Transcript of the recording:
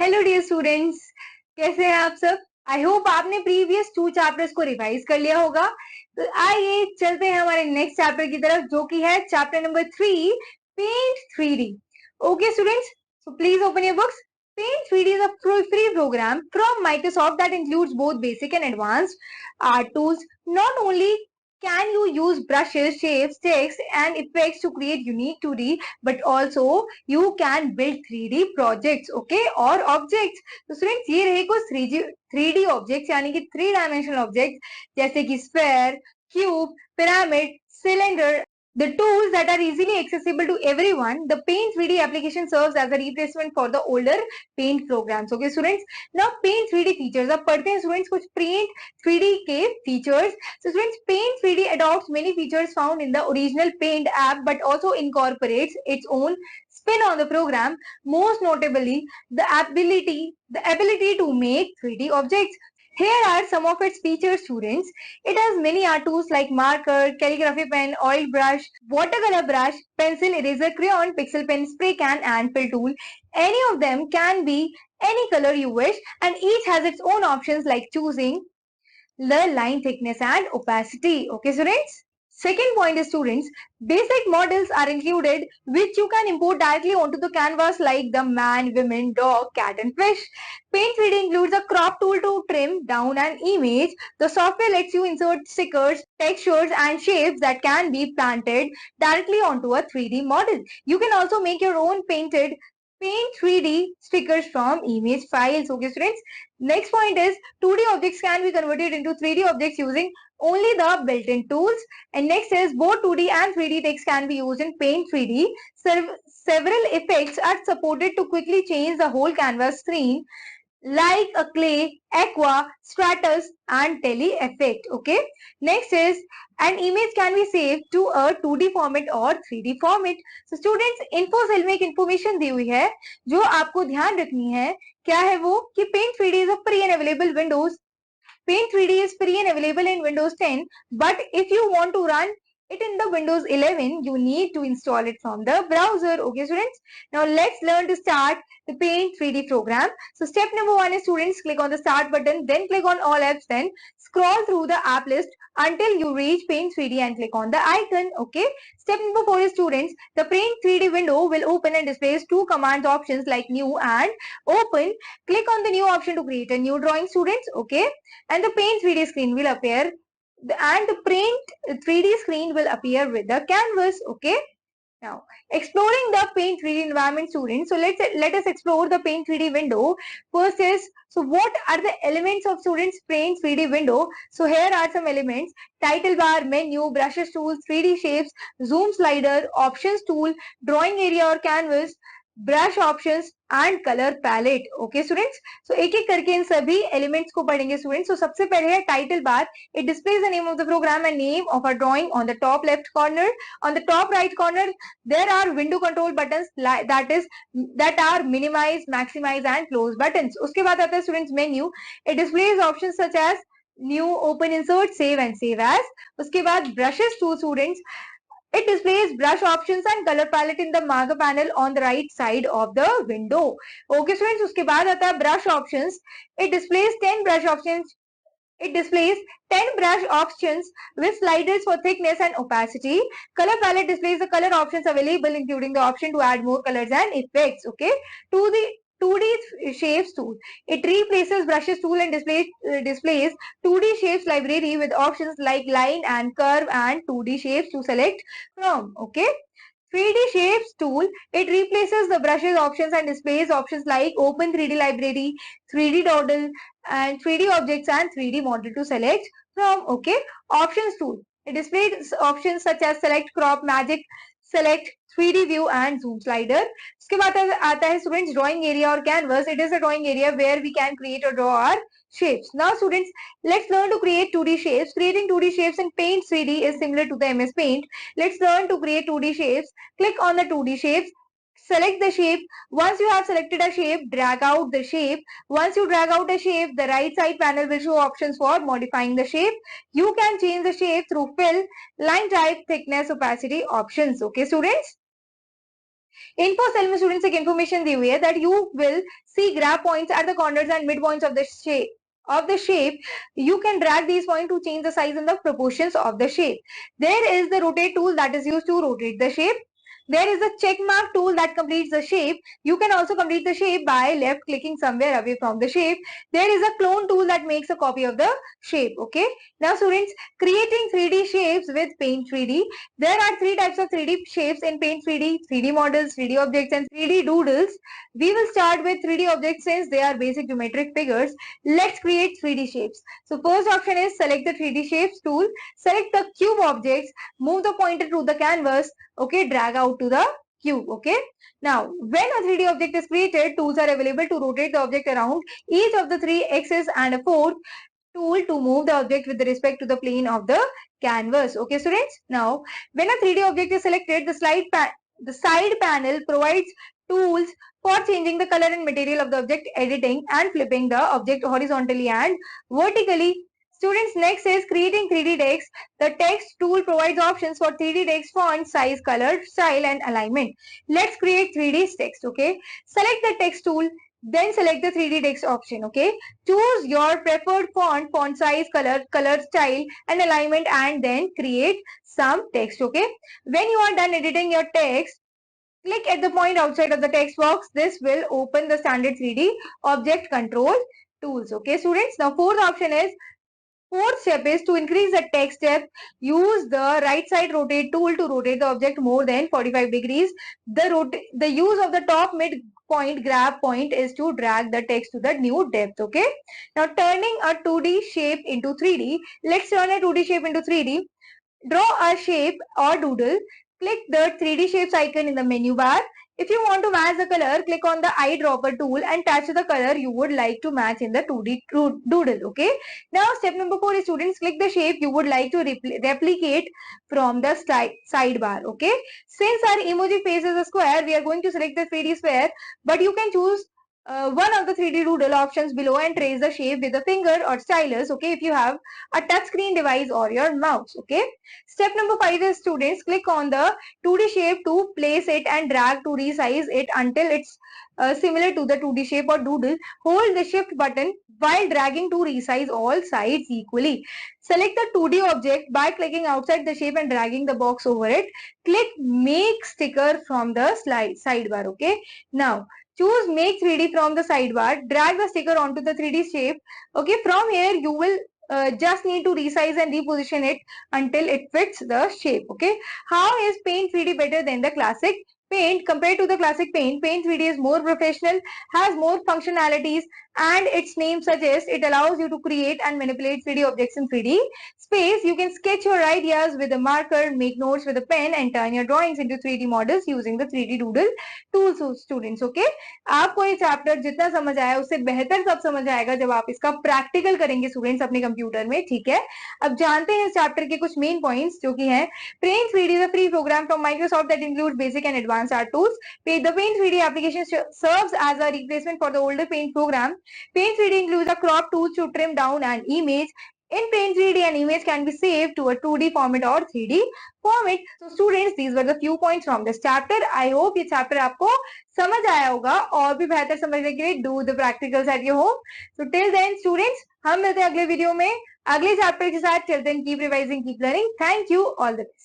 Hello dear students, कैसे हैं आप सब। आई होप आपने प्रीवियस 2 चैप्टर्स को रिवाइज कर लिया होगा। तो आइए चलते हैं हमारे नेक्स्ट चैप्टर की तरफ, जो कि है chapter number 3, paint 3D। Okay students, so please open your books. Paint 3D is a free program from Microsoft that includes both basic and advanced art tools. Not only can you use brushes, shapes, text, and effects to create unique 2D, but also you can build 3D projects, okay, और objects. तो students ये रहे कुछ 3D objects, यानी कि 3 dimensional objects, जैसे कि sphere, cube, pyramid, cylinder, the tools that are easily accessible to everyone. The Paint 3D application serves as a replacement for the older Paint programs. Okay students, now Paint 3D features. अब पढ़ते हैं students कुछ Paint 3D के features. So students, Paint 3D adopts many features found in the original Paint app, but also incorporates its own spin on the program. Most notably, the ability to make 3D objects. Here are some of its features, students. It has many art tools like marker, calligraphy pen, oil brush, watercolor brush, pencil, eraser, crayon, pixel pen, spray can, and fill tool. Any of them can be any color you wish, and each has its own options like choosing the line thickness and opacity. Okay, students? Second point is, students, basic models are included which you can import directly onto the canvas, like the man, women, dog, cat, and fish. Paint 3D includes a crop tool to trim down an image. The software lets you insert stickers, textures, and shapes that can be planted directly onto a 3D model. You can also make your own Paint 3D stickers from image files. Okay, students? Next point is 2D objects can be converted into 3D objects using only the built-in tools. And next is both 2D and 3D text can be used in Paint 3D. Several effects are supported to quickly change the whole canvas screen, like a clay, aqua, stratus, and tele effect. Okay. Next is an image can be saved to a 2D format or 3D format. So students, InfoCell में एक information दी हुई है जो आपको ध्यान रखनी है। क्या है वो कि Paint 3D is a free and available Windows. Paint 3D is free and available in Windows 10, but if you want to run it in the Windows 11, you need to install it from the browser. Okay, students. Now let's learn to start the Paint 3D program. So step number 1 is, students, click on the start button, then click on all apps, then scroll through the app list until you reach Paint 3D and click on the icon. Okay. Step number 4 is, students, the Paint 3D window will open and displays two command options like new and open. Click on the new option to create a new drawing, students. Okay. And the Paint 3D screen will appear, and the Paint 3D screen will appear with the canvas. Okay. Now, exploring the Paint 3D environment, students. So let us explore the Paint 3D window. First is, so what are the elements of, students, Paint 3D window? So here are some elements: title bar, menu, brushes tools, 3D shapes, zoom slider, options tool, drawing area or canvas, brush options and colour palette. Okay students, so एक एक करके इन सभी elements को पढ़ेंगे students. तो सबसे पहले है title bar. It displays the name of the program and name of a drawing on the top left corner. On the top right corner there are window control buttons, that are minimise, maximise and close buttons. उसके बाद आता है students menu. It displays options such as new, open, insert, save and save as. उसके बाद brushes tool, students, it displays brush options and color palette in the marker panel on the right side of the window. Okay students, उसके बाद आता है brush options. It displays 10 brush options. It displays 10 brush options with sliders for thickness and opacity. Color palette displays the color options available, including the option to add more colors and effects. Okay. To the 2D shapes tool. It replaces brushes tool and displays 2D shapes library with options like line and curve and 2D shapes to select from. Okay. 3D shapes tool. It replaces the brushes options and displays options like open 3D library, 3D dawdle, and 3D objects and 3D model to select from. Okay. Options tool. It displays options such as select, crop, magic, select, 3D view and zoom slider. उसके बाद आता है students drawing area or canvas. It is a drawing area where we can create or draw our shapes. Now students, let's learn to create 2D shapes. Creating 2D shapes in Paint 3D is similar to the MS Paint. Let's learn to create 2D shapes. Click on the 2D shapes. Select the shape. Once you have selected a shape, drag out the shape. Once you drag out a shape, the right side panel will show options for modifying the shape. You can change the shape through fill, line type, thickness, opacity options. Okay, students? info cell में students एक information दी हुई है that you will see grab points at the corners and midpoints of the shape. You can drag these points to change the size and the proportions of the shape. There is the rotate tool that is used to rotate the shape. There is a check mark tool that completes the shape. You can also complete the shape by left clicking somewhere away from the shape. There is a clone tool that makes a copy of the shape. Okay. Now students, creating 3D shapes with Paint 3D. There are three types of 3D shapes in Paint 3D: 3D models, 3D objects, and 3D doodles. We will start with 3D objects since they are basic geometric figures. Let's create 3D shapes. So first option is select the 3D shapes tool. Select the cube objects. Move the pointer to the canvas. Okay, drag out to the cube. Okay, now when a 3D object is created, tools are available to rotate the object around each of the three axes and a fourth tool to move the object with respect to the plane of the canvas. Okay students, now when a 3D object is selected, the side panel provides tools for changing the color and material of the object, editing and flipping the object horizontally and vertically. Students, next is creating 3D text. The text tool provides options for 3D text font, size, color, style and alignment. Let's create 3D text. Okay, select the text tool, then select the 3D text option. Okay, choose your preferred font size, color style and alignment, and then create some text. Okay, when you are done editing your text, click at the point outside of the text box. This will open the standard 3D object control tools. Okay students, now fourth step is to increase the text depth. Use the right side rotate tool to rotate the object more than 45 degrees. The use of the top midpoint grab point is to drag the text to the new depth. Okay, now turning a 2D shape into 3D. Let's turn a 2D shape into 3D. Draw a shape or doodle. Click the 3D shapes icon in the menu bar. If you want to match the color, click on the eyedropper tool and touch the color you would like to match in the 2D doodle. Okay. Now step number 4 is students, click the shape you would like to replicate from the sidebar. Okay. Since our emoji face is a square, we are going to select the 3D sphere, but you can choose one of the 3D doodle options below and trace the shape with a finger or stylus. Okay, if you have a touchscreen device or your mouse. Okay, step number 5 is students, click on the 2D shape to place it and drag to resize it until it's similar to the 2D shape or doodle. Hold the shift button while dragging to resize all sides equally. Select the 2D object by clicking outside the shape and dragging the box over it. Click make sticker from the sidebar. Okay, now choose make 3D from the sidebar. Drag the sticker onto the 3D shape. Okay, from here you will just need to resize and reposition it until it fits the shape. Okay, how is Paint 3D better than the classic Paint? Compared to the classic Paint, Paint 3D is more professional, has more functionalities, and its name suggests it allows you to create and manipulate 3D objects in 3D space. You can sketch your ideas with a marker, make notes with a pen, and turn your drawings into 3D models using the 3D doodle tools. Students, okay, आपको ये chapter जितना समझ आया उससे बेहतर सब समझ आएगा जब आप इसका प्रैक्टिकल करेंगे स्टूडेंट्स अपने कंप्यूटर में. ठीक है, अब जानते हैं इस चैप्टर के कुछ मेन पॉइंट्स जो कि हैं. Paint 3D is a free program from Microsoft that includes basic and advanced art tools. The Paint 3D application serves as a replacement for the older Paint program. Paint 3D includes a crop tool to trim down an image. In Paint 3D, an image can be saved to a 2D format or 3D format. So students, these were the few points from this chapter. I hope ये chapter आपको समझ आया होगा और भी बेहतर समझने के लिए do the practicals at your home. So till then students, हम मिलते हैं अगले वीडियो में अगले चैप्टर के साथ. Till then, keep revising, keep learning. Thank you, all the best.